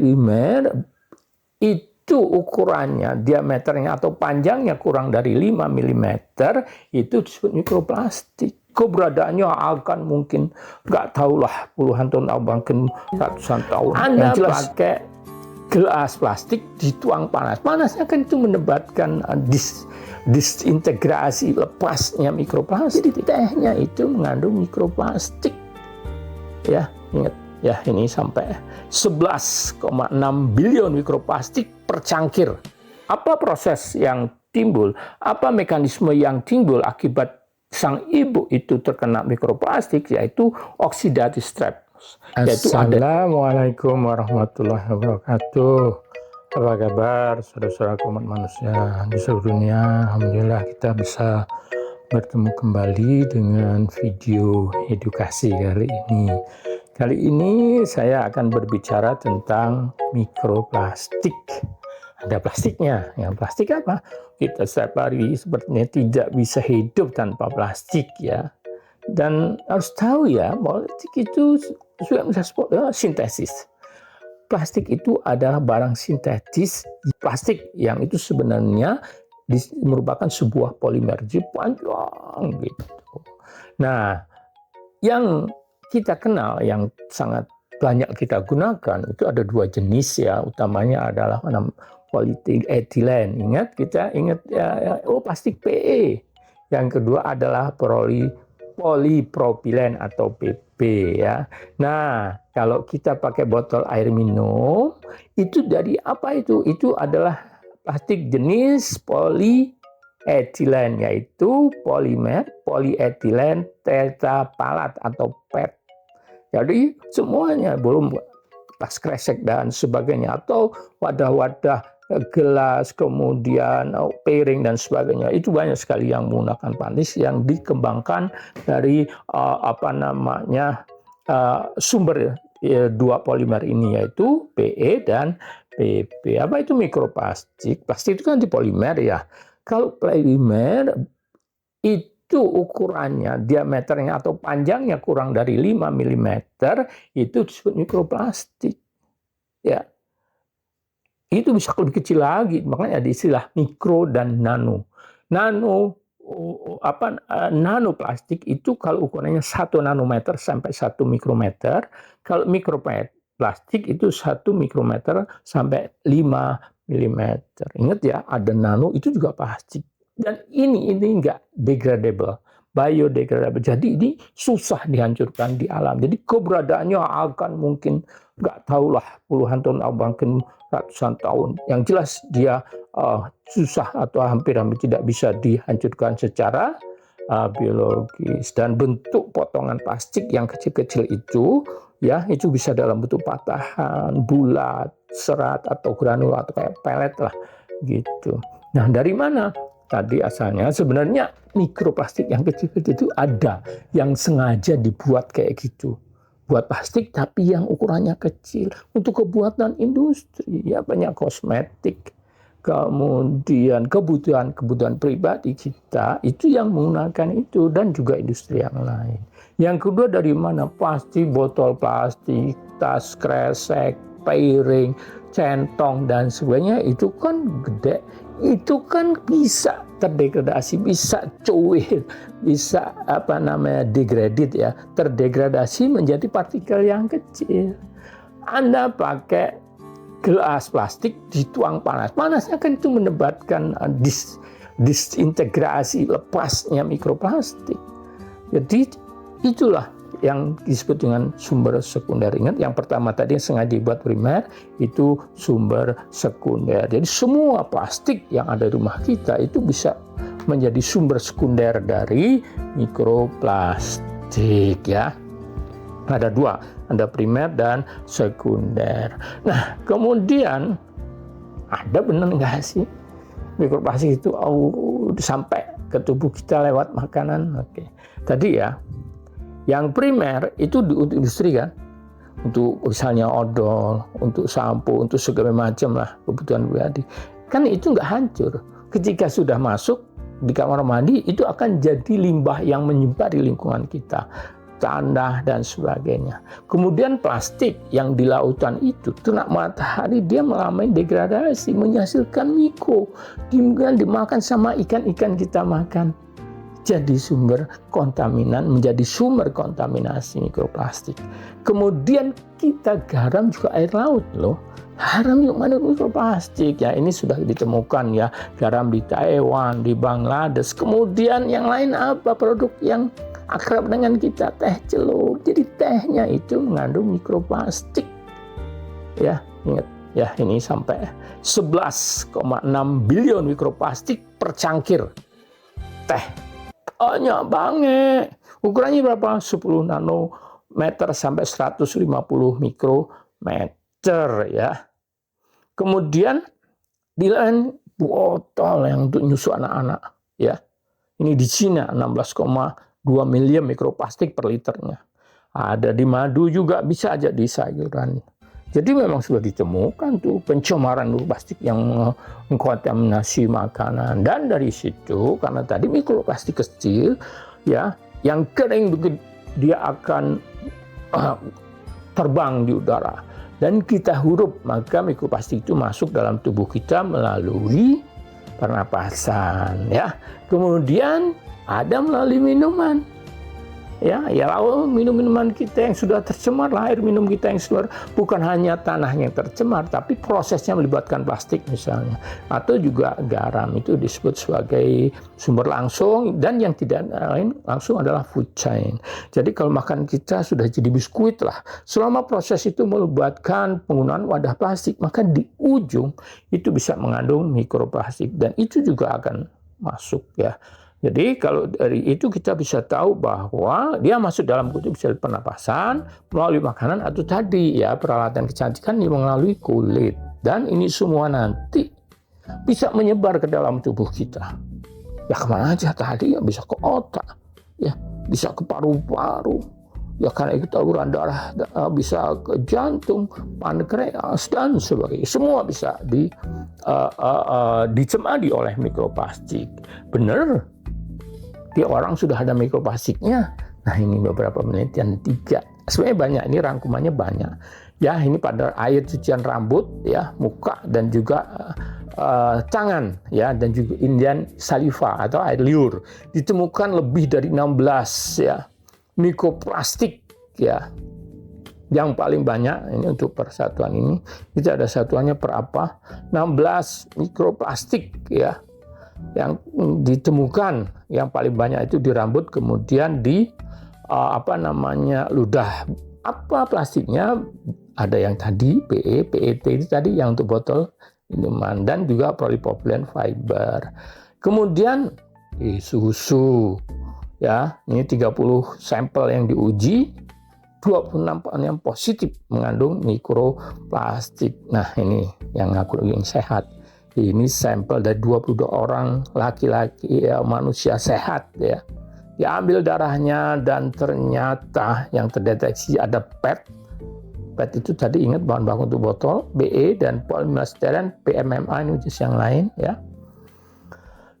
polimer itu ukurannya, diameternya atau panjangnya kurang dari 5 mm, itu disebut mikroplastik. Keberadaannya akan mungkin nggak tahulah puluhan tahun, bahkan ratusan tahun. Anda pakai gelas plastik dituang panas, panasnya kan itu menyebabkan disintegrasi, lepasnya mikroplastik. Jadi tehnya itu mengandung mikroplastik. Ya, ingat ya, ini sampai 11,6 bilion mikroplastik per cangkir. Apa proses yang timbul? Apa mekanisme yang timbul akibat sang ibu itu terkena mikroplastik, yaitu oxidative stress. Assalamualaikum warahmatullahi wabarakatuh. Apa kabar saudara-saudara umat manusia di seluruh dunia? Alhamdulillah kita bisa bertemu kembali dengan video edukasi kali ini. Kali ini saya akan berbicara tentang mikroplastik. Ada plastiknya. Yang plastik apa? Kita setiap hari sepertinya tidak bisa hidup tanpa plastik ya. Dan harus tahu ya, plastik itu sudah bisa sintesis. Plastik itu adalah barang sintetis. Plastik yang itu sebenarnya merupakan sebuah polimer, jadi panjang gitu. Nah, yang kita kenal, yang sangat banyak kita gunakan itu ada dua jenis ya, utamanya adalah polyethylene. Kita ingat ya, plastik PE. Yang kedua adalah polipropilen atau PP ya. Nah, kalau kita pakai botol air minum itu dari apa itu? Itu adalah plastik jenis polyethylene, yaitu polimer polyethylene tetrapalat atau PET. Jadi semuanya, belum tas kresek dan sebagainya, atau wadah-wadah gelas, kemudian piring dan sebagainya. Itu banyak sekali yang menggunakan plastik yang dikembangkan dari sumber dua polimer ini, yaitu PE dan PP. Apa itu mikroplastik? Plastik itu kan di polimer ya. Kalau polimer itu ukurannya, diameternya atau panjangnya kurang dari 5 mm, itu disebut mikroplastik. Ya. Itu bisa lebih kecil lagi, makanya ada istilah mikro dan nano. Nanoplastik itu kalau ukurannya 1 nanometer sampai 1 mikrometer. Kalau mikroplastik itu 1 mikrometer sampai 5 mm. Ingat ya, ada nano itu juga plastik. Dan ini enggak degradable, biodegradable. Jadi ini susah dihancurkan di alam. Jadi keberadaannya akan mungkin nggak tahulah puluhan tahun, bahkan ratusan tahun. Yang jelas dia susah atau hampir tidak bisa dihancurkan secara biologis. Dan bentuk potongan plastik yang kecil-kecil itu ya, itu bisa dalam bentuk patahan, bulat, serat atau granul atau kayak pelet lah gitu. Nah, dari mana tadi asalnya? Sebenarnya mikroplastik yang kecil-kecil itu ada yang sengaja dibuat kayak gitu, buat plastik tapi yang ukurannya kecil untuk kebutuhan industri ya, banyak kosmetik, kemudian kebutuhan pribadi kita itu yang menggunakan itu, dan juga industri yang lain. Yang kedua, dari mana? Plastik, botol plastik, tas kresek, piring, centong dan sebagainya, itu kan gede. Itu kan bisa terdegradasi, bisa cuil, bisa degraded ya, terdegradasi menjadi partikel yang kecil. Anda pakai gelas plastik dituang panas, panasnya kan itu menyebabkan disintegrasi, lepasnya mikroplastik. Jadi itulah yang disebut dengan sumber sekunder. Ingat, yang pertama tadi yang sengaja dibuat primer itu sumber sekunder. Jadi semua plastik yang ada di rumah kita itu bisa menjadi sumber sekunder dari mikroplastik ya. Ada dua, ada primer dan sekunder. Nah, kemudian ada benar nggak sih mikroplastik itu sampai ke tubuh kita lewat makanan? Oke. Tadi ya, yang primer itu untuk industri kan, untuk misalnya odol, untuk sampo, untuk segala macam lah kebutuhan pribadi. Kan itu nggak hancur. Ketika sudah masuk di kamar mandi, itu akan jadi limbah yang menyebar di lingkungan kita. tanah, dan sebagainya. Kemudian plastik yang di lautan itu, kena matahari, dia mengalami degradasi, menghasilkan mikro, kemudian dimakan sama ikan-ikan kita makan. Jadi sumber kontaminan, menjadi sumber kontaminasi mikroplastik. Kemudian kita garam juga air laut loh. Garam juga mengandung mikroplastik ya, ini sudah ditemukan ya, garam di Taiwan, di Bangladesh. Kemudian yang lain apa, produk yang akrab dengan kita, teh celup. Jadi tehnya itu mengandung mikroplastik. Ya, ingat ya, ini sampai 11,6 bilion mikroplastik per cangkir teh. Banyak banget. Ukurannya berapa? 10 nanometer sampai 150 mikrometer ya. Kemudian di lain botol yang untuk nyusu anak-anak ya. Ini di Cina 16,2 miliar mikroplastik per liternya. Ada di madu juga, bisa aja di sayuran. Jadi memang sudah ditemukan tuh pencemaran plastik yang mengkontaminasi makanan. Dan dari situ, karena tadi mikroplastik kecil ya, yang kering dia akan terbang di udara dan kita hirup, maka mikroplastik itu masuk dalam tubuh kita melalui pernapasan ya. Kemudian ada melalui minuman. Ya, lalu minum-minuman kita yang sudah tercemar, air minum kita yang tercemar, bukan hanya tanahnya yang tercemar, tapi prosesnya melibatkan plastik misalnya, atau juga garam, itu disebut sebagai sumber langsung, dan yang tidak lain langsung adalah food chain. Jadi kalau makan kita sudah jadi biskuit lah, selama proses itu melibatkan penggunaan wadah plastik, maka di ujung itu bisa mengandung mikroplastik, dan itu juga akan masuk ya. Jadi kalau dari itu kita bisa tahu bahwa dia masuk dalam kutub sel pernapasan melalui makanan atau tadi ya peralatan kecantikan yang melalui kulit, dan ini semua nanti bisa menyebar ke dalam tubuh kita. Ya kemana aja tadi, ya bisa ke otak, ya bisa ke paru-paru, ya karena itu saluran darah, bisa ke jantung, pankreas dan sebagainya. Semua bisa dicemari oleh mikroplastik. Benar? Di orang sudah ada mikroplastiknya. Nah ini beberapa penelitian 3. Sebenarnya banyak, ini rangkumannya banyak. Ya ini pada air cucian rambut, ya muka dan juga tangan, ya dan juga Indian saliva atau air liur. Ditemukan lebih dari 16 ya mikroplastik ya. Yang paling banyak ini untuk persatuan ini, kita ada satuannya per apa? 16 mikroplastik ya. Yang ditemukan yang paling banyak itu di rambut, kemudian di ludah. Apa plastiknya? Ada yang tadi PE, PET itu tadi yang untuk botol minuman, dan juga polypropylene fiber. Kemudian susu ya, ini 30 sampel yang diuji, 26 yang positif mengandung mikroplastik. Nah ini yang aku yang sehat. Ini sampel dari 22 orang laki-laki ya, manusia sehat ya. Diambil darahnya dan ternyata yang terdeteksi ada PET. PET itu tadi ingat bahan baku untuk botol, BE dan polimesteren, PMMA ini jenis yang lain ya.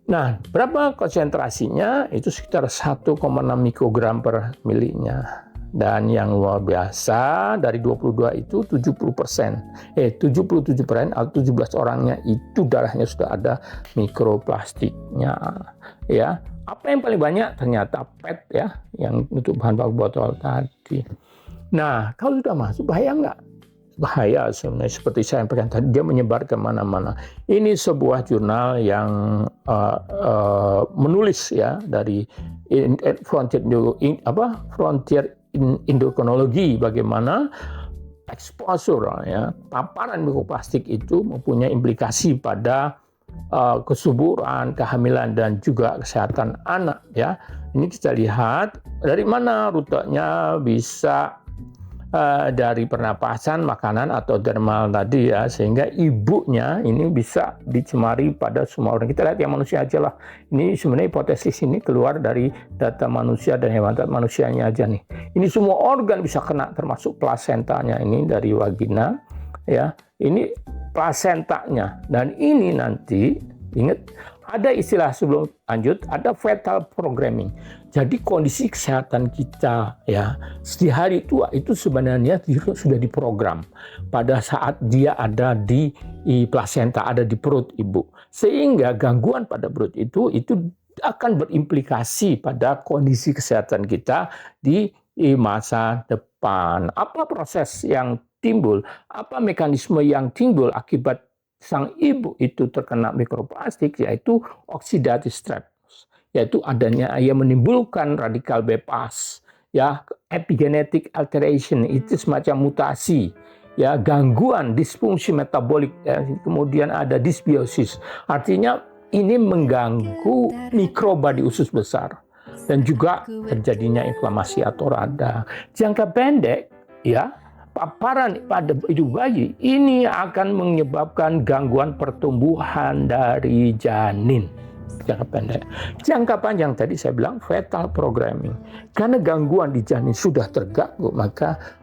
Nah, berapa konsentrasinya? Itu sekitar 1,6 mikrogram per milinya. Dan yang luar biasa dari 22 itu 77% atau 17 orangnya itu darahnya sudah ada mikroplastiknya ya. Apa yang paling banyak? Ternyata PET ya, yang untuk bahan baku botol tadi. Nah kalau sudah masuk bahaya nggak? Bahaya sebenarnya, seperti saya sampaikan tadi, dia menyebar kemana-mana. Ini sebuah jurnal yang menulis ya dari Frontier Endokrinologi, bagaimana exposure ya, paparan mikroplastik itu mempunyai implikasi pada kesuburan, kehamilan dan juga kesehatan anak ya. Ini kita lihat dari mana rutenya, bisa dari pernapasan, makanan atau dermal tadi ya, sehingga ibunya ini bisa dicemari pada semua orang. Kita lihat yang manusia aja lah. Ini sebenarnya hipotesis ini keluar dari data manusia dan hewan manusianya aja nih. Ini semua organ bisa kena, termasuk plasentanya ini dari vagina ya. Ini plasentanya, dan ini nanti ingat Ada istilah sebelum lanjut, ada fetal programming. Jadi kondisi kesehatan kita ya di hari tua itu sebenarnya sudah diprogram pada saat dia ada di plasenta, ada di perut ibu. Sehingga gangguan pada perut itu akan berimplikasi pada kondisi kesehatan kita di masa depan. Apa proses yang timbul? Apa mekanisme yang timbul akibat sang ibu itu terkena mikroplastik, yaitu oxidative stress, yaitu adanya yang menimbulkan radikal bebas, ya, epigenetic alteration, itu semacam mutasi, ya, gangguan disfungsi metabolik, ya, kemudian ada dysbiosis, artinya ini mengganggu mikroba di usus besar dan juga terjadinya inflamasi atau radang. Jangka pendek, ya, paparan pada ibu bayi ini akan menyebabkan gangguan pertumbuhan dari janin jangka pendek. Jangka panjang tadi saya bilang fetal programming. Karena gangguan di janin sudah terganggu, maka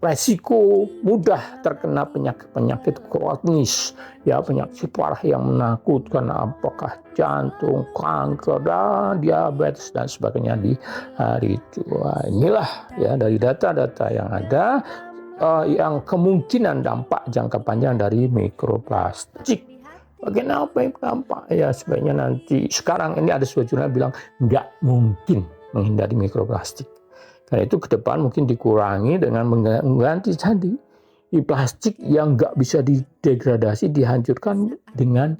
resiko mudah terkena penyakit-penyakit kronis, ya, penyakit parah yang menakutkan, apakah jantung, kanker, dan diabetes dan sebagainya di hari tua. Inilah ya dari data-data yang ada yang kemungkinan dampak jangka panjang dari mikroplastik. Bagaimana apa yang dampak? Ya sebaiknya nanti, sekarang ini ada sebuah jurnal bilang nggak mungkin menghindari mikroplastik. Karena itu ke depan mungkin dikurangi dengan mengganti tadi plastik yang nggak bisa didegradasi, dihancurkan dengan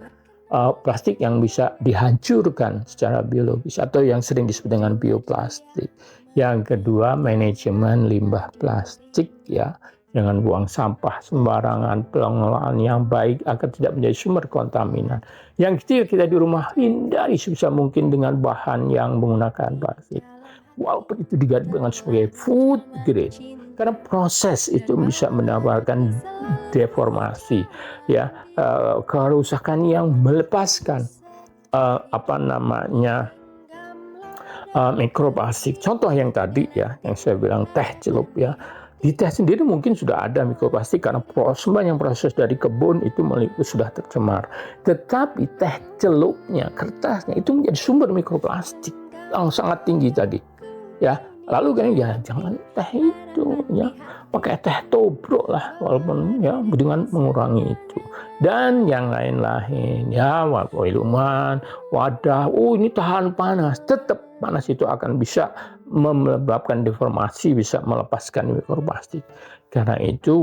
plastik yang bisa dihancurkan secara biologis atau yang sering disebut dengan bioplastik. Yang kedua, manajemen limbah plastik, ya, dengan buang sampah sembarangan, pengelolaan yang baik agar tidak menjadi sumber kontaminan. Yang ketiga, kita di rumah hindari sebisa mungkin dengan bahan yang menggunakan plastik, walaupun itu digadang sebagai food grade, karena proses itu bisa mendapatkan deformasi, ya, kerusakan yang melepaskan mikroplastik. Contoh yang tadi ya, yang saya bilang teh celup, ya, di teh sendiri mungkin sudah ada mikroplastik karena sebanyak proses dari kebun itu sudah tercemar. Tetapi teh celupnya, kertasnya itu menjadi sumber mikroplastik yang sangat tinggi tadi. Ya, lalu kan ya jangan teh itu, ya, pakai teh tobruk lah, walaupun ya dengan mengurangi itu dan yang lain-lain, ya, minuman, wadah, ini tahan panas, tetap panas itu akan bisa menyebabkan deformasi, bisa melepaskan mikroplastik. Karena itu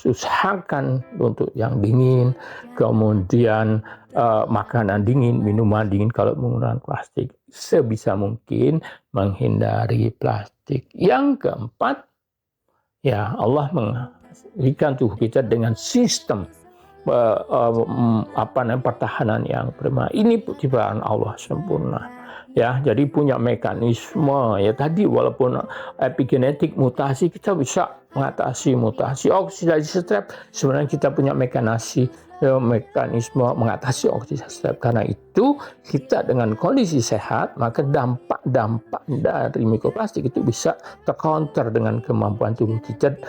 usahakan untuk yang dingin, kemudian makanan dingin, minuman dingin kalau menggunakan plastik, sebisa mungkin menghindari plastik. Yang keempat, ya, Allah memberikan tubuh kita dengan sistem pertahanan yang prima. Ini ciptaan Allah sempurna, ya, jadi punya mekanisme, ya, tadi walaupun epigenetik mutasi, kita bisa mengatasi mutasi. Oksidasi stress sebenarnya kita punya mekanisme mengatasi oksidasi stress. Karena itu kita dengan kondisi sehat, maka dampak dari mikroplastik itu bisa tercounter dengan kemampuan tubuh kita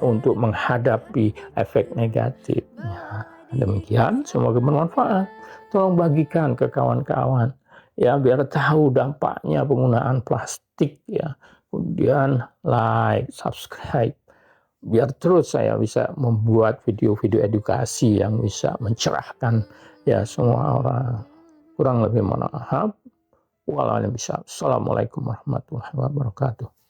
untuk menghadapi efek negatifnya. Demikian, semoga bermanfaat. Tolong bagikan ke kawan-kawan, ya, biar tahu dampaknya penggunaan plastik, ya. Kemudian like, subscribe, biar terus saya bisa membuat video-video edukasi yang bisa mencerahkan, ya, semua orang. Kurang lebih mohon maaf. Wallahualam. Assalamualaikum warahmatullahi wabarakatuh.